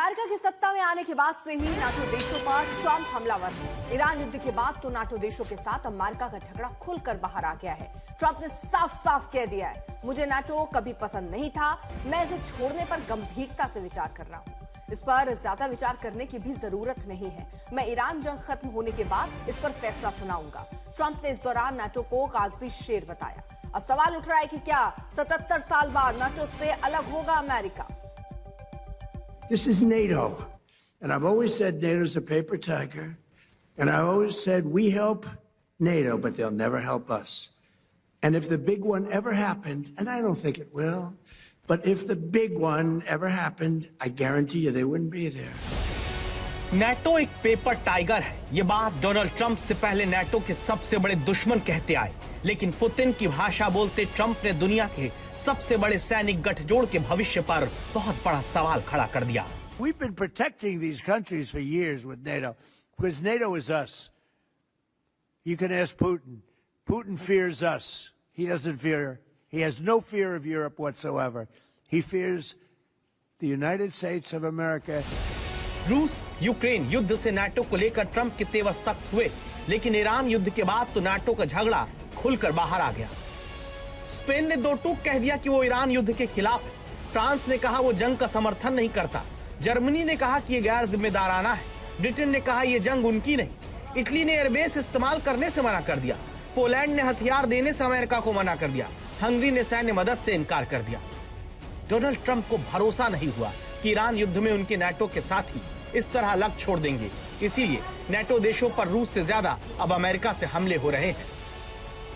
America की सत्ता में आने के बाद से ही नाटो देशों पर ट्रंप हमलावर है। ईरान युद्ध के बाद तो नाटो देशों के साथ अमेरिका का झगड़ा खुलकर बाहर आ गया है। ट्रंप ने साफ साफ कह दिया है, मुझे नाटो कभी पसंद नहीं था, मैं इसे छोड़ने पर गंभीरता से विचार कर रहा हूं। इस पर ज्यादा विचार करने की भी जरूरत नहीं है। मैं ईरान जंग खत्म होने के बाद इस पर फैसला सुनाऊंगा। ट्रंप ने इस दौरान नाटो को कागजी शेर बताया। अब सवाल उठ रहा है कि क्या 77 साल बाद नाटो से अलग होगा America? This is NATO, and I've always said NATO's a paper tiger, and I've always said we help NATO, but they'll never help us. And if the big one ever happened, and I don't think it will, but if the big one ever happened, I guarantee you they wouldn't be there. NATO एक paper tiger है। ये बात Donald Trump से पहले NATO के सबसे बड़े दुश्मन कहते आए, लेकिन पुतिन की भाषा बोलते ट्रंप ने दुनिया के सबसे बड़े सैनिक गठजोड़ के भविष्य पर बहुत बड़ा सवाल खड़ा कर दिया। We've been protecting these countries for years with NATO, because NATO is us. You can ask Putin. Putin fears us. He doesn't fear. He has no fear of Europe whatsoever. He fears the United States of America. रूस Ukraine युद्ध से NATO को लेकर Trump के तेवर सख्त हुए, लेकिन ईरान युद्ध के बाद तो नाटो का झगड़ा खुलकर बाहर आ गया। स्पेन ने दो टूक कह दिया कि वो ईरान युद्ध के खिलाफ है। फ्रांस ने कहा वो जंग का समर्थन नहीं करता। जर्मनी ने कहा कि ये गैर जिम्मेदाराना है। ब्रिटेन ने कहा ये जंग उनकी नहीं। इटली ने एयरबेस इस्तेमाल करने से मना कर दिया। पोलैंड ने हथियार देने से अमेरिका को मना कर दिया। हंगरी ने सैन्य मदद से इनकार कर दिया। डोनाल्ड ट्रंप को भरोसा नहीं हुआ कि ईरान युद्ध में उनके नाटो के साथी इस तरह लग छोड़ देंगे। इसीलिए नाटो देशों पर रूस से ज्यादा अब अमेरिका से हमले हो रहे हैं।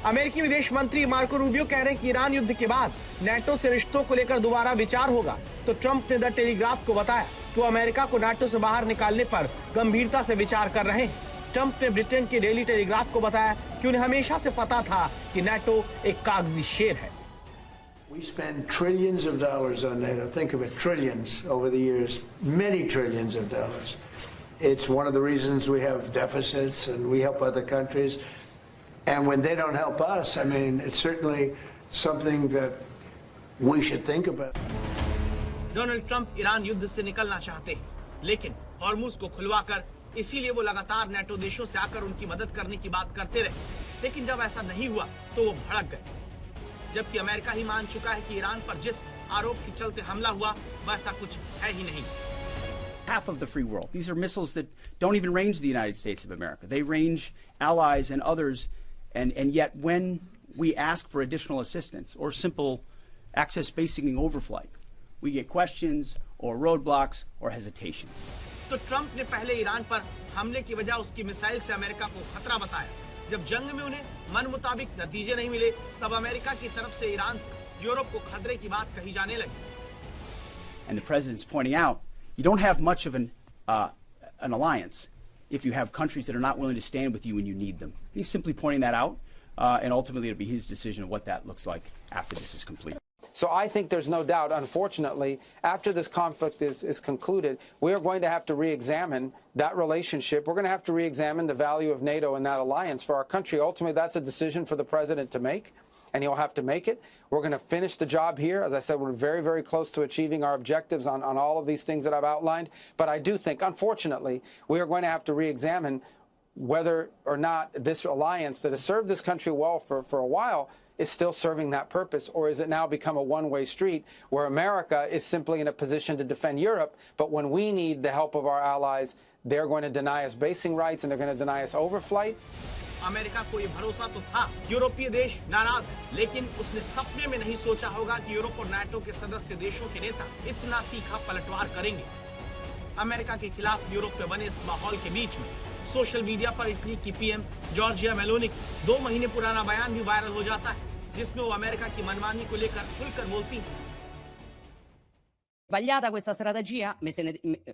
अमेरिकी विदेश मंत्री मार्को रूबियो कह रहे हैं कि ईरान युद्ध के बाद नाटो से रिश्तों को लेकर दोबारा विचार होगा। तो ट्रंप ने द टेलीग्राफ को बताया कि वो अमेरिका को नाटो से बाहर निकालने पर गंभीरता से विचार कर रहे हैं। ट्रंप ने ब्रिटेन के डेली टेलीग्राफ को बताया कि उन्हें हमेशा से पता था कि नाटो एक कागजी शेर है। We spend trillions of dollars on NATO. Think of it, trillions over the years, many trillions of dollars. It's one of the reasons we have deficits and we help other countries. And when they don't help us, I mean, it's certainly something that we should think about. Donald Trump Iran युद्ध से निकलना चाहते हैं, लेकिन Hormuz को खुलवाकर इसीलिए वो लगातार नाटो देशों से आकर उनकी मदद करने की बात करते रहे। लेकिन जब ऐसा नहीं हुआ तो वो भड़क गए, जबकि अमेरिका ही मान चुका है कि ईरान पर जिस आरोप के चलते हमला हुआ वैसा कुछ है ही नहीं। Half of the free world. These are missiles that don't even range the United States of America. They range allies and others, and yet when we ask for additional assistance or simple access basing overflight, we get questions or roadblocks or hesitations. तो Trump ने पहले Iran पर हमले की वजह उसकी missile से America को खतरा बताया। जब जंग में उन्हें मन मुताबिक नतीजे नहीं मिले, तब अमेरिका की तरफ से ईरान से यूरोप को खतरे की बात कही जाने लगी। And the president's pointing out, you don't have much of an alliance if you have countries that are not willing to stand with you when you need them. He's simply pointing that out, and ultimately it'll be his decision of what that looks like after this is complete. So I think there's no doubt, unfortunately, after this conflict is concluded, we are going to have to re-examine that relationship. We're going to have to re-examine the value of NATO and that alliance for our country. Ultimately, that's a decision for the president to make, and he'll have to make it. We're going to finish the job here. As I said, we're very, very close to achieving our objectives on all of these things that I've outlined. But I do think, unfortunately, we are going to have to re-examine whether or not this alliance that has served this country well for a while is still serving that purpose, or is it now become a one-way street where America is simply in a position to defend Europe, but when we need the help of our allies, they're going to deny us basing rights and they're going to deny us overflight? America को ये भरोसा तो था, यूरोपीय देश नाराज है, लेकिन उसने सपने में नहीं सोचा होगा कि यूरोप और नाटो के सदस्य देशों के नेता इतना तीखा पलटवार करेंगे। अमेरिका के खिलाफ यूरोप में बने इस माहौल के बीच में सोशल मीडिया पर इटली की पीएम जॉर्जिया मेलोनी 2 महीने पुराना बयान भी वायरल हो जाता है, जिसमें वो अमेरिका की मनमानी को लेकर खुलकर बोलती हैं। Sbagliata questa strategia?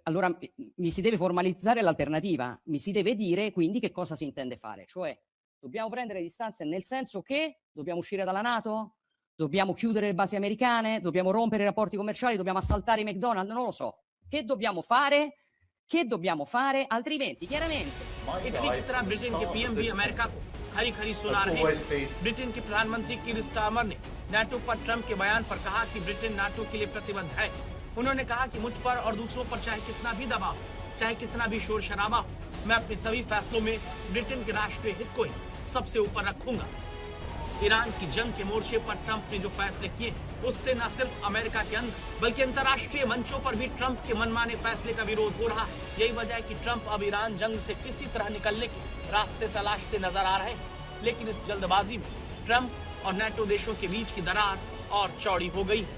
Allora mi si deve formalizzare l'alternativa, mi si deve dire quindi che cosa si intende fare, cioè dobbiamo prendere distanze nel senso che dobbiamo uscire dalla NATO, dobbiamo chiudere le basi americane, dobbiamo rompere i rapporti commerciali, dobbiamo assaltare i McDonald's, non lo so. Che dobbiamo fare? Che dobbiamo fare? Altrimenti chiaramente Italy की तरह Britain के PM भी America को खरी खरी सुना रहे हैं। ब्रिटेन के प्रधानमंत्री कीर स्टारमर ने नाटो पर ट्रंप के बयान पर कहा कि ब्रिटेन नाटो के लिए प्रतिबद्ध है। उन्होंने कहा कि मुझ पर और दूसरों पर चाहे कितना भी दबाव, चाहे कितना भी शोर शराबा हो, मैं अपने सभी फैसलों में ब्रिटेन के राष्ट्रीय हित को ही सबसे ऊपर रखूंगा। ईरान की जंग के मोर्चे पर ट्रंप ने जो फैसले किए, उससे न सिर्फ अमेरिका के अंदर बल्कि अंतर्राष्ट्रीय मंचों पर भी ट्रंप के मनमाने फैसले का विरोध हो रहा है। यही वजह है कि ट्रंप अब ईरान जंग से किसी तरह निकलने के रास्ते तलाशते नजर आ रहे हैं। लेकिन इस जल्दबाजी में ट्रंप और नेटो देशों के बीच की दरार और चौड़ी हो गई है।